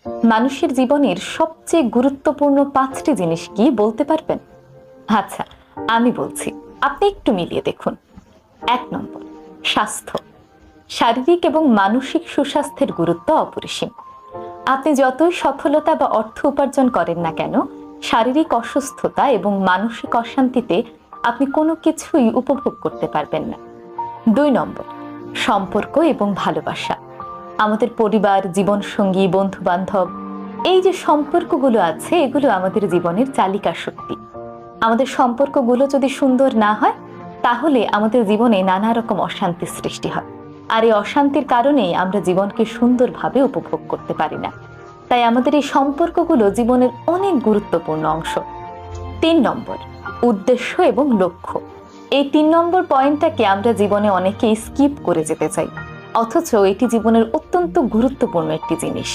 মানুষের জীবনের সবচেয়ে গুরুত্বপূর্ণ 5টি জিনিস কি বলতে পারবেন? আচ্ছা, আমি বলছি, আপনি একটু মিলিয়ে দেখুন। 1 নম্বর, স্বাস্থ্য। শারীরিক এবং মানসিক সুস্বাস্থ্যের গুরুত্ব অপরিসীম। আপনি যতই সফলতা বা অর্থ উপার্জন করেন না কেন, শারীরিক অসুস্থতা এবং মানসিক অশান্তিতে আপনি কোনো কিছুই উপভোগ করতে পারবেন না। 2 নম্বর, সম্পর্ক এবং ভালোবাসা। আমাদের পরিবার, জীবনসঙ্গী, বন্ধু বান্ধব, এই যে সম্পর্কগুলো আছে, এগুলো আমাদের জীবনের চালিকা শক্তি। আমাদের সম্পর্কগুলো যদি সুন্দর না হয়, তাহলে আমাদের জীবনে নানা রকম অশান্তি সৃষ্টি হয়। আর এই অশান্তির কারণেই আমরা জীবনকে সুন্দরভাবে উপভোগ করতে পারি না। তাই আমাদের এই সম্পর্কগুলো জীবনের অনেক গুরুত্বপূর্ণ অংশ। 3 নম্বর, উদ্দেশ্য এবং লক্ষ্য। এই 3 নম্বর পয়েন্টটাকে আমরা জীবনে অনেকেই স্কিপ করে যেতে চাই, অথচ এটি জীবনের অত্যন্ত গুরুত্বপূর্ণ একটি জিনিস।